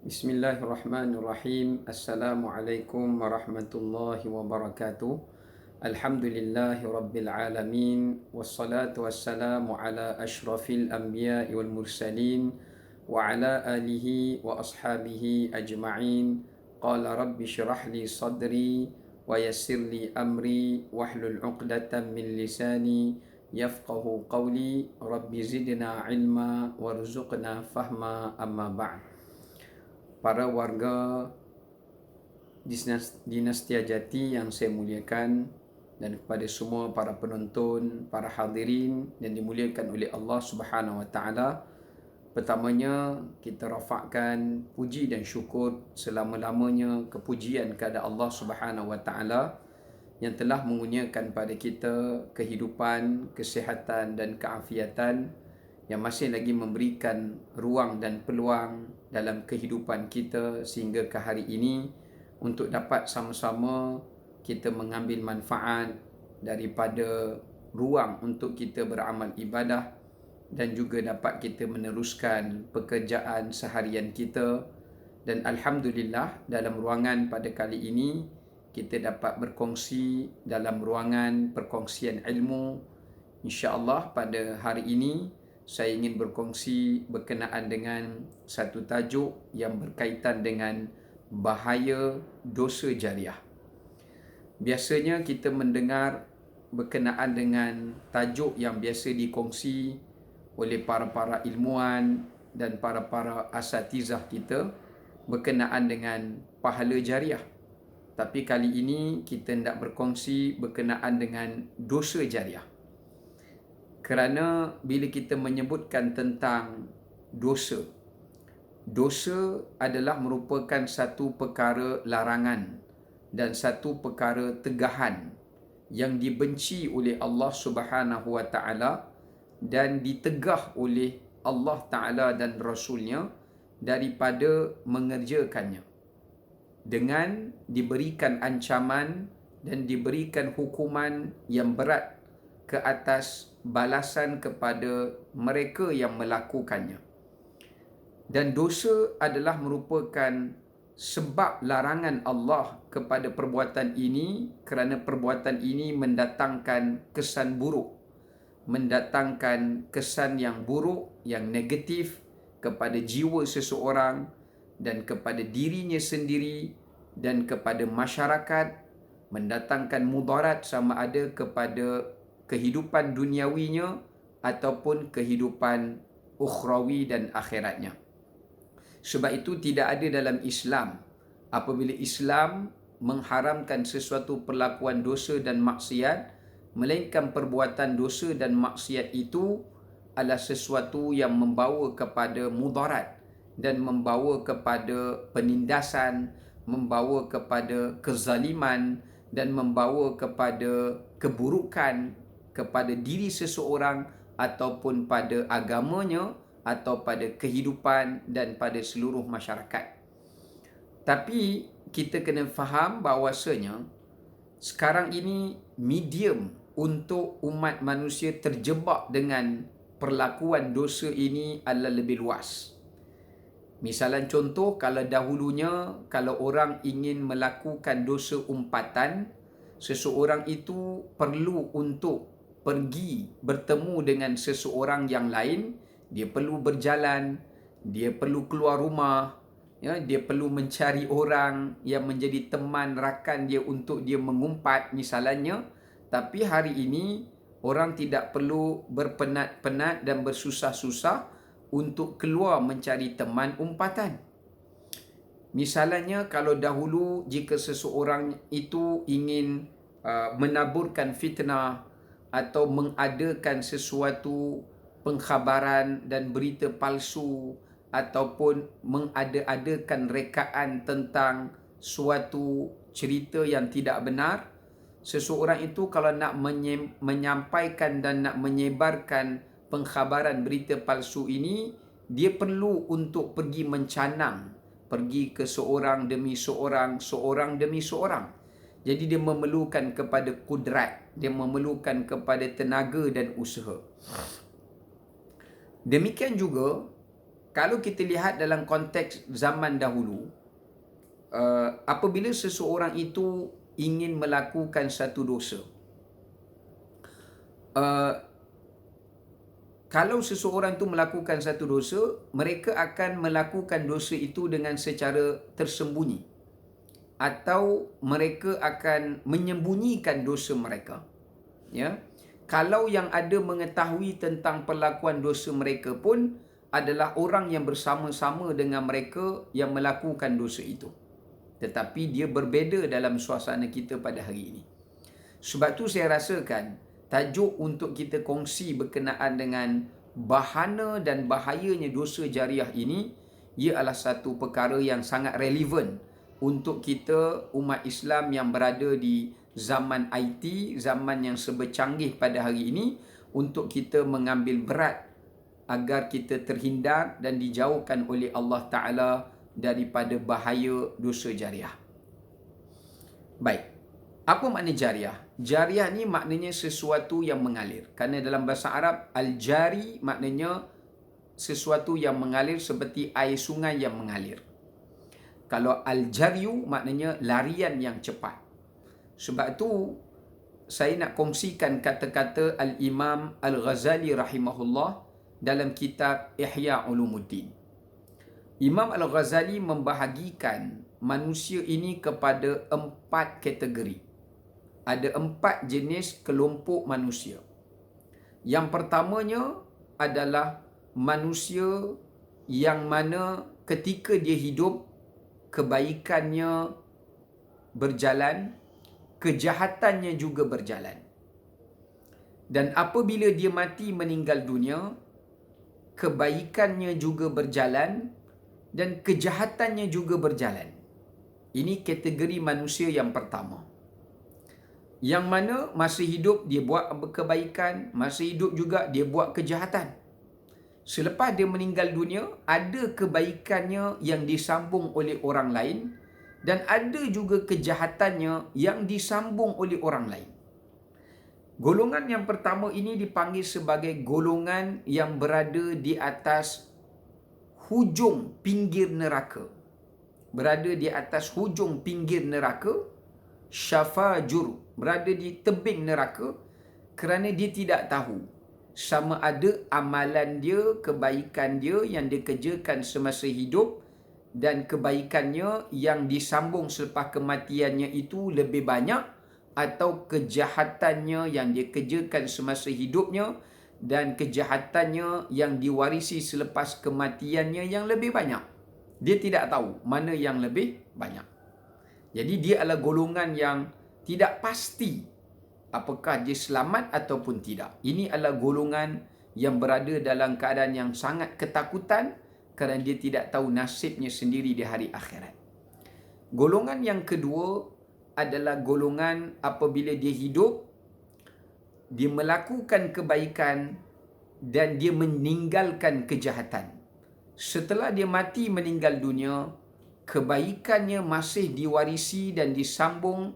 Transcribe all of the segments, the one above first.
Bismillahirrahmanirrahim. Assalamualaikum warahmatullahi wabarakatuh. Alhamdulillahi rabbil alamin. Wassalatu wassalamu ala ashrafil anbiya'i wal mursalin wa ala alihi wa ashabihi ajma'in. Qala rabbi syrah li sadri wa yassir li amri wahlul 'uqdatam min lisani yafqahu qawli. Rabbi zidna ilma warzuqna fahma, amma ba'd. Para warga Dinastia Jati yang saya muliakan, dan kepada semua para penonton, para hadirin yang dimuliakan oleh Allah Subhanahu Wa Taala. Pertamanya kita rafakkan puji dan syukur selama-lamanya kepujian kepada Allah Subhanahu Wa Taala yang telah mengurniakan pada kita kehidupan, kesihatan dan keafiatan, yang masih lagi memberikan ruang dan peluang dalam kehidupan kita sehingga ke hari ini untuk dapat sama-sama kita mengambil manfaat daripada ruang untuk kita beramal ibadah dan juga dapat kita meneruskan pekerjaan seharian kita. Dan Alhamdulillah, dalam ruangan pada kali ini kita dapat berkongsi dalam ruangan perkongsian ilmu. InsyaAllah pada hari ini saya ingin berkongsi berkenaan dengan satu tajuk yang berkaitan dengan bahaya dosa jariah. Biasanya kita mendengar berkenaan dengan tajuk yang biasa dikongsi oleh para ilmuwan dan para asatizah kita berkenaan dengan pahala jariah. Tapi kali ini kita hendak berkongsi berkenaan dengan dosa jariah. Kerana bila kita menyebutkan tentang dosa adalah merupakan satu perkara larangan dan satu perkara tegahan yang dibenci oleh Allah Subhanahu Wa Taala dan ditegah oleh Allah Taala dan Rasulnya daripada mengerjakannya, dengan diberikan ancaman dan diberikan hukuman yang berat ke atas balasan kepada mereka yang melakukannya. Dan dosa adalah merupakan sebab larangan Allah kepada perbuatan ini, kerana perbuatan ini mendatangkan kesan buruk, mendatangkan kesan yang buruk, yang negatif kepada jiwa seseorang dan kepada dirinya sendiri dan kepada masyarakat, mendatangkan mudarat sama ada kepada kehidupan duniawinya ataupun kehidupan ukhrawi dan akhiratnya. Sebab itu tidak ada dalam Islam, apabila Islam mengharamkan sesuatu perlakuan dosa dan maksiat, melainkan perbuatan dosa dan maksiat itu adalah sesuatu yang membawa kepada mudarat dan membawa kepada penindasan, membawa kepada kezaliman dan membawa kepada keburukan kepada diri seseorang ataupun pada agamanya atau pada kehidupan dan pada seluruh masyarakat. Tapi kita kena faham bahawasanya sekarang ini medium untuk umat manusia terjebak dengan perlakuan dosa ini adalah lebih luas. Misalan contoh, kalau dahulunya kalau orang ingin melakukan dosa umpatan, seseorang itu perlu untuk pergi bertemu dengan seseorang yang lain, dia perlu berjalan, dia perlu keluar rumah, dia perlu mencari orang yang menjadi teman rakan dia untuk dia mengumpat misalnya. Tapi hari ini orang tidak perlu berpenat-penat dan bersusah-susah untuk keluar mencari teman umpatan. Misalnya kalau dahulu jika seseorang itu ingin menaburkan fitnah atau mengadakan sesuatu pengkhabaran dan berita palsu ataupun mengada-adakan rekaan tentang suatu cerita yang tidak benar, seseorang itu kalau nak menyampaikan dan nak menyebarkan pengkhabaran berita palsu ini, dia perlu untuk pergi mencanang, pergi ke seorang demi seorang, seorang demi seorang. Jadi dia memerlukan kepada kudrat, dia memerlukan kepada tenaga dan usaha. Demikian juga kalau kita lihat dalam konteks zaman dahulu, apabila seseorang itu ingin melakukan satu dosa, kalau seseorang itu melakukan satu dosa, mereka akan melakukan dosa itu dengan secara tersembunyi, atau mereka akan menyembunyikan dosa mereka. Ya, kalau yang ada mengetahui tentang perlakuan dosa mereka pun adalah orang yang bersama-sama dengan mereka yang melakukan dosa itu. Tetapi dia berbeza dalam suasana kita pada hari ini. Sebab tu saya rasakan tajuk untuk kita kongsi berkenaan dengan bahana dan bahayanya dosa jariah ini, ia adalah satu perkara yang sangat relevan untuk kita umat Islam yang berada di zaman IT, zaman yang serba canggih pada hari ini, untuk kita mengambil berat agar kita terhindar dan dijauhkan oleh Allah Ta'ala daripada bahaya dosa jariah. Baik, apa makna jariah? Jariah ni maknanya sesuatu yang mengalir. Kerana dalam bahasa Arab, al-jari maknanya sesuatu yang mengalir seperti air sungai yang mengalir. Kalau al-jaryu maknanya larian yang cepat. Sebab tu saya nak kongsikan kata-kata Al-Imam Al-Ghazali rahimahullah dalam kitab Ihya Ulumuddin. Imam Al-Ghazali membahagikan manusia ini kepada 4 kategori. Ada 4 jenis kelompok manusia. Yang pertamanya adalah manusia yang mana ketika dia hidup, kebaikannya berjalan, kejahatannya juga berjalan. Dan apabila dia mati meninggal dunia, kebaikannya juga berjalan dan kejahatannya juga berjalan. Ini kategori manusia yang pertama. Yang mana masa hidup dia buat kebaikan, masa hidup juga dia buat kejahatan. Selepas dia meninggal dunia, ada kebaikannya yang disambung oleh orang lain dan ada juga kejahatannya yang disambung oleh orang lain. Golongan yang pertama ini dipanggil sebagai golongan yang berada di atas hujung pinggir neraka. Berada di atas hujung pinggir neraka, syafajur, berada di tebing neraka, kerana dia tidak tahu sama ada amalan dia, kebaikan dia yang dia kerjakan semasa hidup dan kebaikannya yang disambung selepas kematiannya itu lebih banyak, atau kejahatannya yang dia kerjakan semasa hidupnya dan kejahatannya yang diwarisi selepas kematiannya yang lebih banyak. Dia tidak tahu mana yang lebih banyak. Jadi dia adalah golongan yang tidak pasti apakah dia selamat ataupun tidak. Ini adalah golongan yang berada dalam keadaan yang sangat ketakutan kerana dia tidak tahu nasibnya sendiri di hari akhirat. Golongan yang kedua adalah golongan apabila dia hidup, dia melakukan kebaikan dan dia meninggalkan kejahatan. Setelah dia mati meninggal dunia, kebaikannya masih diwarisi dan disambung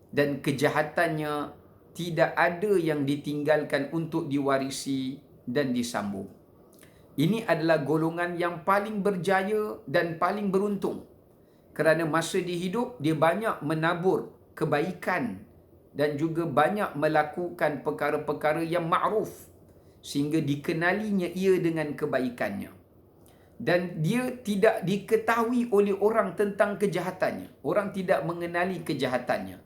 dan kejahatannya tidak ada yang ditinggalkan untuk diwarisi dan disambung. Ini adalah golongan yang paling berjaya dan paling beruntung. Kerana masa dia hidup, dia banyak menabur kebaikan dan juga banyak melakukan perkara-perkara yang ma'ruf sehingga dikenalinya ia dengan kebaikannya. Dan dia tidak diketahui oleh orang tentang kejahatannya. Orang tidak mengenali kejahatannya.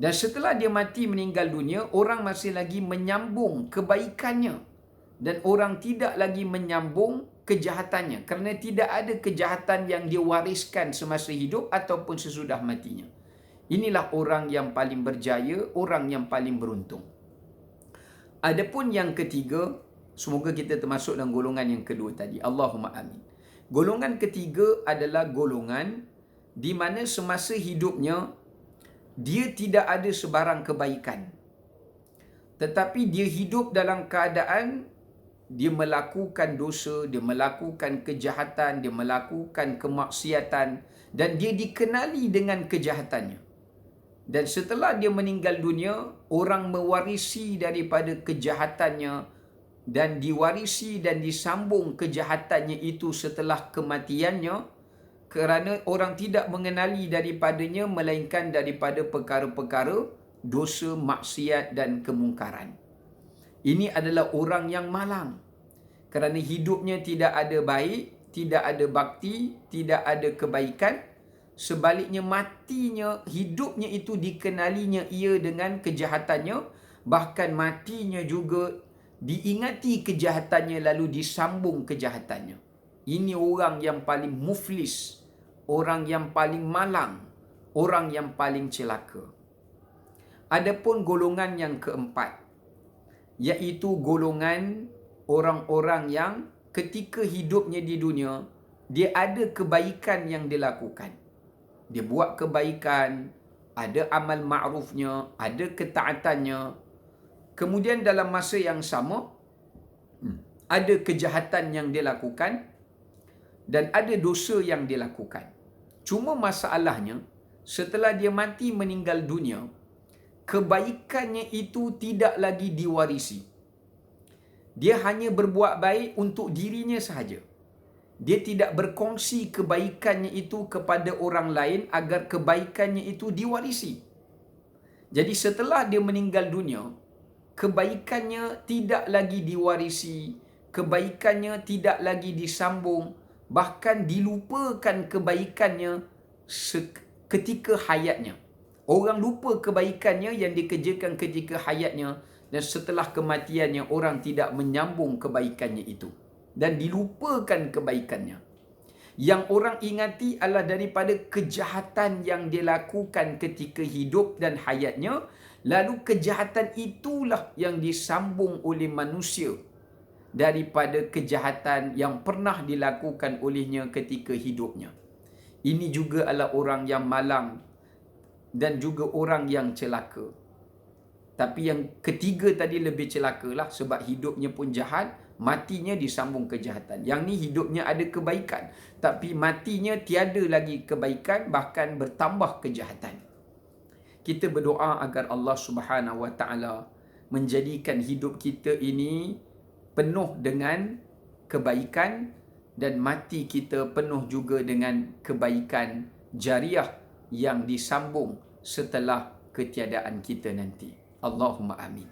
Dan setelah dia mati meninggal dunia, orang masih lagi menyambung kebaikannya. Dan orang tidak lagi menyambung kejahatannya. Kerana tidak ada kejahatan yang dia wariskan semasa hidup ataupun sesudah matinya. Inilah orang yang paling berjaya, orang yang paling beruntung. Adapun yang ketiga, semoga kita termasuk dalam golongan yang kedua tadi. Allahumma amin. Golongan ketiga adalah golongan di mana semasa hidupnya dia tidak ada sebarang kebaikan. Tetapi dia hidup dalam keadaan dia melakukan dosa, dia melakukan kejahatan, dia melakukan kemaksiatan dan dia dikenali dengan kejahatannya. Dan setelah dia meninggal dunia, orang mewarisi daripada kejahatannya dan diwarisi dan disambung kejahatannya itu setelah kematiannya, kerana orang tidak mengenali daripadanya melainkan daripada perkara-perkara dosa, maksiat dan kemungkaran. Ini adalah orang yang malang, kerana hidupnya tidak ada baik, tidak ada bakti, tidak ada kebaikan. Sebaliknya matinya, hidupnya itu dikenalinya ia dengan kejahatannya, bahkan matinya juga diingati kejahatannya lalu disambung kejahatannya. Ini orang yang paling muflis, orang yang paling malang, orang yang paling celaka. Adapun golongan yang keempat, iaitu golongan orang-orang yang ketika hidupnya di dunia, dia ada kebaikan yang dilakukan. Dia buat kebaikan, ada amal ma'rufnya, ada ketaatannya. Kemudian dalam masa yang sama, ada kejahatan yang dilakukan dan ada dosa yang dilakukan. Cuma masalahnya, setelah dia mati meninggal dunia, kebaikannya itu tidak lagi diwarisi. Dia hanya berbuat baik untuk dirinya sahaja. Dia tidak berkongsi kebaikannya itu kepada orang lain agar kebaikannya itu diwarisi. Jadi setelah dia meninggal dunia, kebaikannya tidak lagi diwarisi, kebaikannya tidak lagi disambung, bahkan dilupakan kebaikannya ketika hayatnya. Orang lupa kebaikannya yang dikerjakan ketika hayatnya, dan setelah kematiannya orang tidak menyambung kebaikannya itu dan dilupakan kebaikannya. Yang orang ingati adalah daripada kejahatan yang dilakukan ketika hidup dan hayatnya, lalu kejahatan itulah yang disambung oleh manusia daripada kejahatan yang pernah dilakukan olehnya ketika hidupnya. Ini juga adalah orang yang malang dan juga orang yang celaka. Tapi yang ketiga tadi lebih celakalah, sebab hidupnya pun jahat, matinya disambung kejahatan. Yang ni hidupnya ada kebaikan, tapi matinya tiada lagi kebaikan, bahkan bertambah kejahatan. Kita berdoa agar Allah Subhanahu Wa Taala menjadikan hidup kita ini penuh dengan kebaikan dan mati kita penuh juga dengan kebaikan jariah yang disambung setelah ketiadaan kita nanti. Allahumma amin.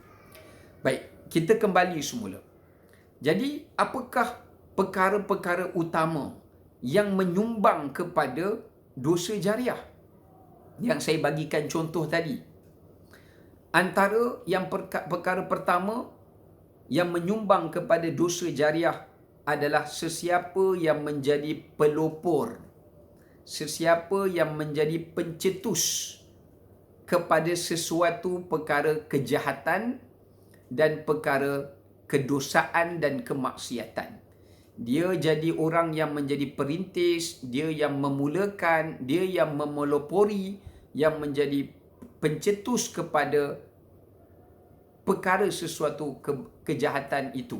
Baik, kita kembali semula. Jadi, apakah perkara-perkara utama yang menyumbang kepada dosa jariah? Yang saya bagikan contoh tadi. Antara yang perkara pertama yang menyumbang kepada dosa jariah adalah sesiapa yang menjadi pelopor, sesiapa yang menjadi pencetus kepada sesuatu perkara kejahatan dan perkara kedosaan dan kemaksiatan. Dia jadi orang yang menjadi perintis, dia yang memulakan, dia yang memelopori, yang menjadi pencetus kepada perkara sesuatu kejahatan itu.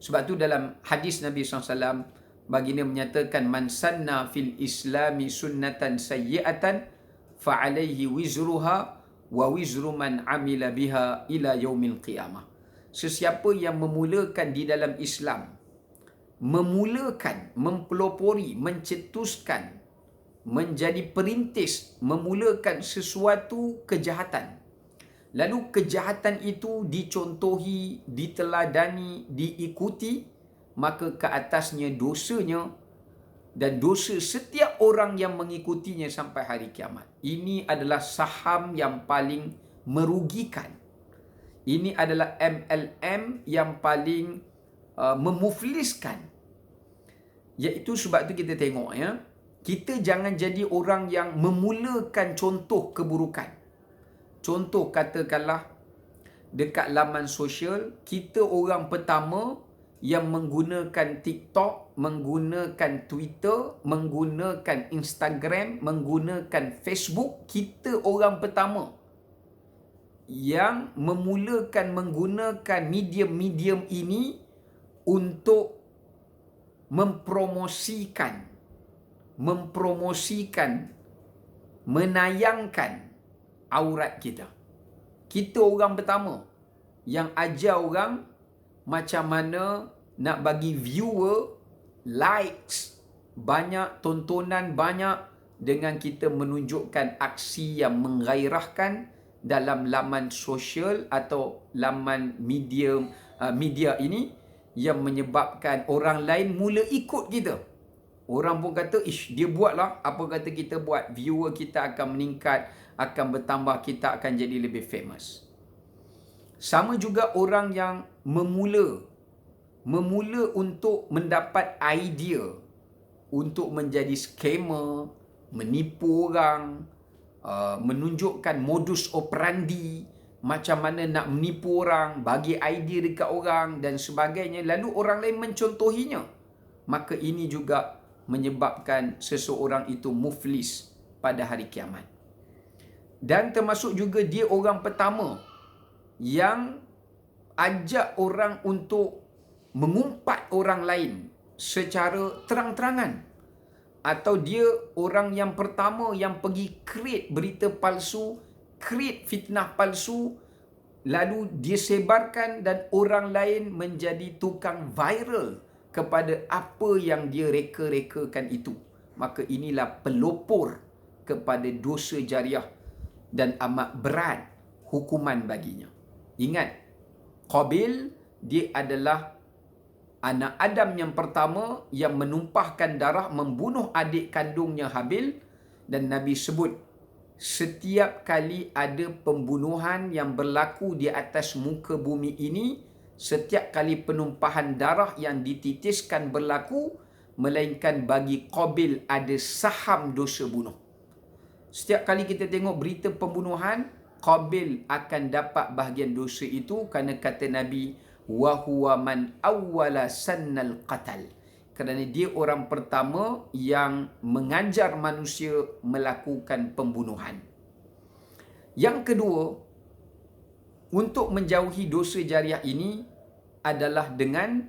Sebab tu dalam hadis Nabi SAW, baginda menyatakan, man sanna fil islami sunnatan sayyi'atan fa'alaihi wizruha wa wizru man amila biha ila yaumil qiyamah. Sesiapa yang memulakan di dalam Islam, memulakan, mempelopori, mencetuskan, menjadi perintis, memulakan sesuatu kejahatan, lalu kejahatan itu dicontohi, diteladani, diikuti, maka ke atasnya dosanya dan dosa setiap orang yang mengikutinya sampai hari kiamat. Ini adalah saham yang paling merugikan. Ini adalah MLM yang paling memufliskan. Iaitu sebab tu kita tengok ya, kita jangan jadi orang yang memulakan contoh keburukan. Contoh katakanlah dekat laman sosial, kita orang pertama yang menggunakan TikTok, menggunakan Twitter, menggunakan Instagram, menggunakan Facebook, kita orang pertama yang memulakan menggunakan medium-medium ini untuk mempromosikan, menayangkan aurat kita. Kita orang pertama yang ajar orang macam mana nak bagi viewer, likes, banyak tontonan banyak dengan kita menunjukkan aksi yang menggairahkan dalam laman sosial atau laman media ini yang menyebabkan orang lain mula ikut kita. Orang pun kata, ish, dia buatlah, apa kata kita buat, viewer kita akan meningkat, akan bertambah, kita akan jadi lebih famous. Sama juga orang yang memula untuk mendapat idea untuk menjadi scammer, menipu orang, menunjukkan modus operandi, macam mana nak menipu orang, bagi idea dekat orang dan sebagainya, lalu orang lain mencontohinya. Maka ini juga menyebabkan seseorang itu muflis pada hari kiamat. Dan termasuk juga dia orang pertama yang ajak orang untuk mengumpat orang lain secara terang-terangan. Atau dia orang yang pertama yang pergi create berita palsu, create fitnah palsu, lalu dia sebarkan dan orang lain menjadi tukang viral kepada apa yang dia reka-rekakan itu. Maka inilah pelopor kepada dosa jariah dan amat berat hukuman baginya. Ingat, Qabil dia adalah anak Adam yang pertama yang menumpahkan darah, membunuh adik kandungnya Habil. Dan Nabi sebut, setiap kali ada pembunuhan yang berlaku di atas muka bumi ini, setiap kali penumpahan darah yang dititiskan berlaku, melainkan bagi Qabil ada saham dosa bunuh. Setiap kali kita tengok berita pembunuhan, Qabil akan dapat bahagian dosa itu, kerana kata Nabi, wa huwa man awwala sannal qatal, kerana dia orang pertama yang mengajar manusia melakukan pembunuhan. Yang kedua, untuk menjauhi dosa jariah ini adalah dengan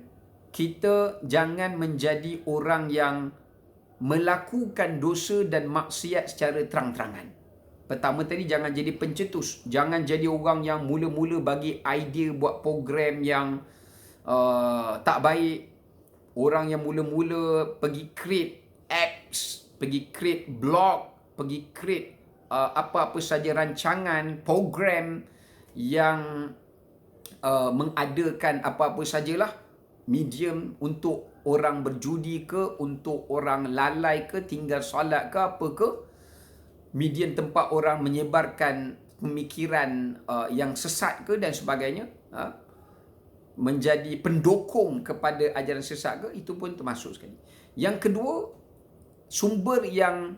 kita jangan menjadi orang yang melakukan dosa dan maksiat secara terang-terangan. Pertama tadi, jangan jadi pencetus. Jangan jadi orang yang mula-mula bagi idea buat program yang tak baik. Orang yang mula-mula pergi create apps, pergi create blog, pergi create apa-apa saja rancangan, program yang mengadakan apa-apa sajalah medium untuk orang berjudi ke, untuk orang lalai ke, tinggal solat ke, apa ke, medium tempat orang menyebarkan pemikiran yang sesat ke dan sebagainya, menjadi pendukung kepada ajaran sesat ke, itu pun termasuk sekali. Yang kedua, sumber yang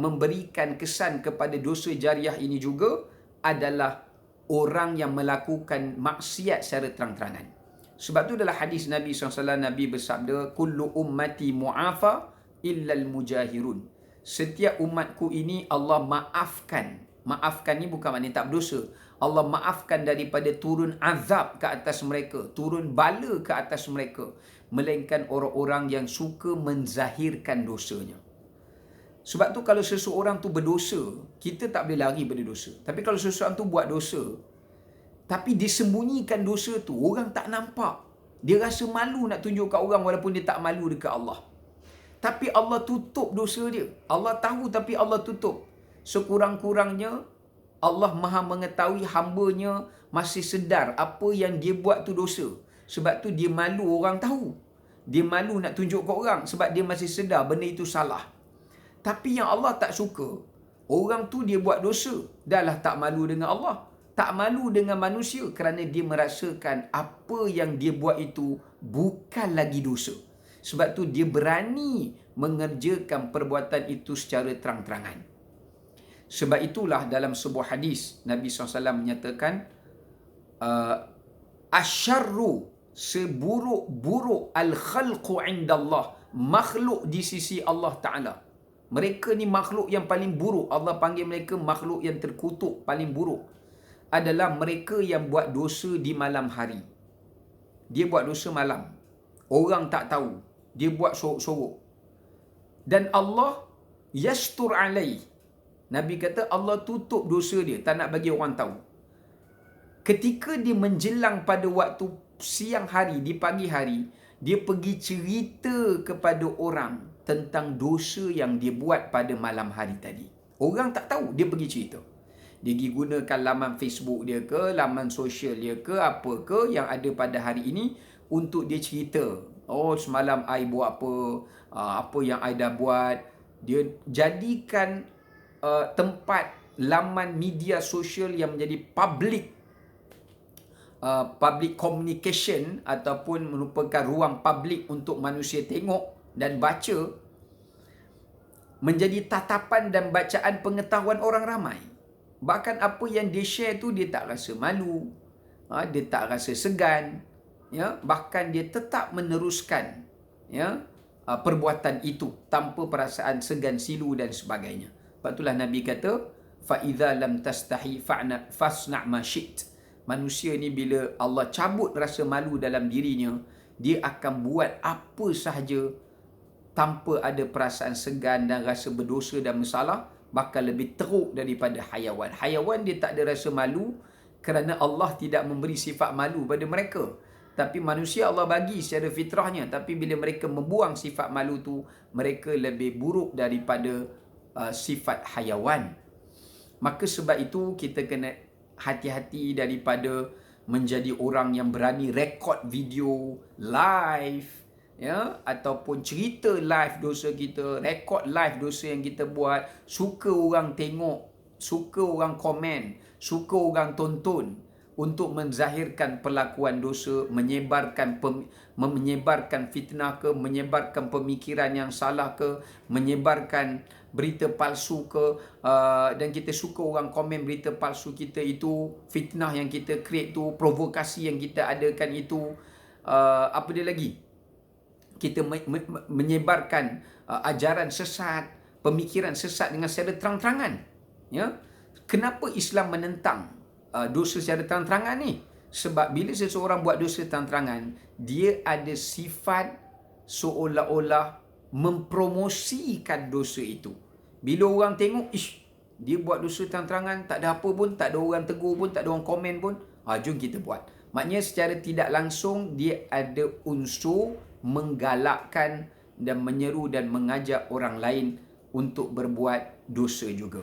memberikan kesan kepada dosa jariah ini juga adalah orang yang melakukan maksiat secara terang-terangan. Sebab tu dalam hadis Nabi SAW, Nabi bersabda, kullu ummati mu'afa illal mujahirun. Setiap umatku ini Allah maafkan. Maafkan ni bukan maknanya tak berdosa. Allah maafkan daripada turun azab ke atas mereka, turun bala ke atas mereka, melainkan orang-orang yang suka menzahirkan dosanya. Sebab tu kalau seseorang tu berdosa, kita tak boleh lari pada dosa. Tapi kalau seseorang tu buat dosa, tapi disembunyikan dosa tu, orang tak nampak, dia rasa malu nak tunjuk kat orang walaupun dia tak malu dekat Allah. Tapi Allah tutup dosa dia. Allah tahu tapi Allah tutup. Sekurang-kurangnya Allah Maha mengetahui hamba-Nya masih sedar apa yang dia buat tu dosa. Sebab tu dia malu orang tahu. Dia malu nak tunjuk kat orang sebab dia masih sedar benda itu salah. Tapi yang Allah tak suka, orang tu dia buat dosa, dahlah tak malu dengan Allah, tak malu dengan manusia, kerana dia merasakan apa yang dia buat itu bukan lagi dosa. Sebab tu dia berani mengerjakan perbuatan itu secara terang-terangan. Sebab itulah dalam sebuah hadis Nabi SAW menyatakan, asyarru, seburuk-buruk al-khalqu indallah, makhluk di sisi Allah Ta'ala. Mereka ni makhluk yang paling buruk. Allah panggil mereka makhluk yang terkutuk, paling buruk. Adalah mereka yang buat dosa di malam hari. Dia buat dosa malam, orang tak tahu, dia buat sorok-sorok. Dan Allah yastur alaih. Nabi kata Allah tutup dosa dia, tak nak bagi orang tahu. Ketika dia menjelang pada waktu siang hari, di pagi hari, dia pergi cerita kepada orang tentang dosa yang dia buat pada malam hari tadi. Orang tak tahu, dia pergi cerita. Dia pergi gunakan laman Facebook dia ke, laman sosial dia ke, apa ke yang ada pada hari ini untuk dia cerita. Oh, semalam I buat apa, apa yang I dah buat. Dia jadikan tempat laman media sosial yang menjadi public communication ataupun merupakan ruang publik untuk manusia tengok dan baca, menjadi tatapan dan bacaan pengetahuan orang ramai. Bahkan apa yang dia share tu dia tak rasa malu, dia tak rasa segan, ya, bahkan dia tetap meneruskan, ya, perbuatan itu tanpa perasaan segan, silu dan sebagainya. Sebab itulah Nabi kata, fa idza lam tastahi fasna' ma syi't. Manusia ni bila Allah cabut rasa malu dalam dirinya, dia akan buat apa sahaja tanpa ada perasaan segan dan rasa berdosa dan bersalah, bakal lebih teruk daripada hayawan. Hayawan dia tak ada rasa malu kerana Allah tidak memberi sifat malu pada mereka. Tapi manusia Allah bagi secara fitrahnya. Tapi bila mereka membuang sifat malu tu, mereka lebih buruk daripada sifat hayawan. Maka sebab itu kita kena hati-hati daripada menjadi orang yang berani rekod video live, ya, ataupun cerita live dosa kita, rekod live dosa yang kita buat, suka orang tengok, suka orang komen, suka orang tonton, untuk menzahirkan perlakuan dosa, menyebarkan fitnah ke, menyebarkan pemikiran yang salah ke, menyebarkan berita palsu ke, dan kita suka orang komen berita palsu kita itu, fitnah yang kita create tu, provokasi yang kita adakan itu, apa dia lagi? Kita menyebarkan ajaran sesat, pemikiran sesat dengan secara terang-terangan. Ya, kenapa Islam menentang dosa secara terang-terangan ni? Sebab bila seseorang buat dosa terang-terangan, dia ada sifat seolah-olah mempromosikan dosa itu. Bila orang tengok, ish, dia buat dosa terang-terangan, tak ada apa pun, tak ada orang tegur pun, tak ada orang komen pun, jom kita buat. Maknanya secara tidak langsung dia ada unsur menggalakkan dan menyeru dan mengajak orang lain untuk berbuat dosa juga.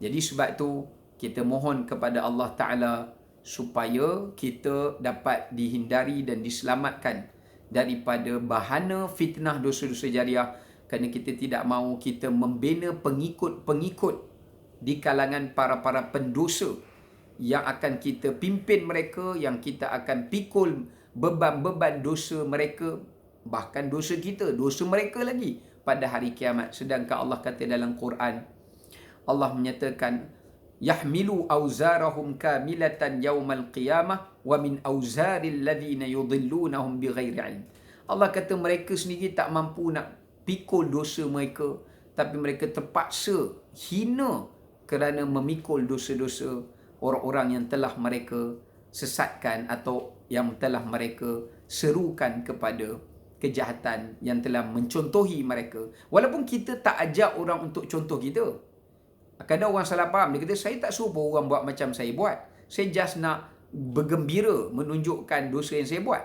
Jadi sebab tu kita mohon kepada Allah Ta'ala supaya kita dapat dihindari dan diselamatkan daripada bahana fitnah dosa-dosa jariah, kerana kita tidak mahu kita membina pengikut-pengikut di kalangan para pendosa yang akan kita pimpin mereka, yang kita akan pikul beban-beban dosa mereka, bahkan dosa kita, dosa mereka lagi pada hari kiamat. Sedangkan Allah kata dalam Quran, Allah menyatakan, yahmilu auzarahum kamilatan yaumal qiyamah wa min auzaril ladzina yudhillunahum bighairi ilm. Allah kata mereka sendiri tak mampu nak pikul dosa mereka, tapi mereka terpaksa hina kerana memikul dosa-dosa orang-orang yang telah mereka sesatkan atau yang telah mereka serukan kepada kejahatan, yang telah mencontohi mereka. Walaupun kita tak ajak orang untuk contoh kita. Kadang orang salah faham, dia kata saya tak suruh orang buat macam saya buat, saya just nak bergembira menunjukkan dosa yang saya buat.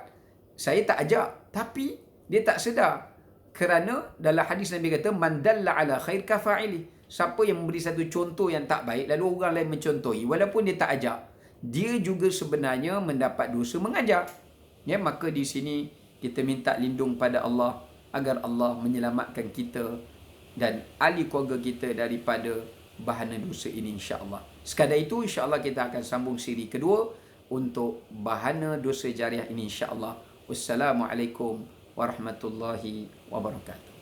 Saya tak ajak, tapi dia tak sedar. Kerana dalam hadis Nabi kata, man dalla ala khair kafa'ili. Siapa yang memberi satu contoh yang tak baik, lalu orang lain mencontohi, walaupun dia tak ajak, dia juga sebenarnya mendapat dosa mengajar. Ya, maka di sini kita minta lindung pada Allah agar Allah menyelamatkan kita dan ahli keluarga kita daripada bahana dosa ini, insya-Allah. Sekadar itu, insya-Allah kita akan sambung siri kedua untuk bahana dosa jariah ini, insya-Allah. Wassalamualaikum warahmatullahi wabarakatuh.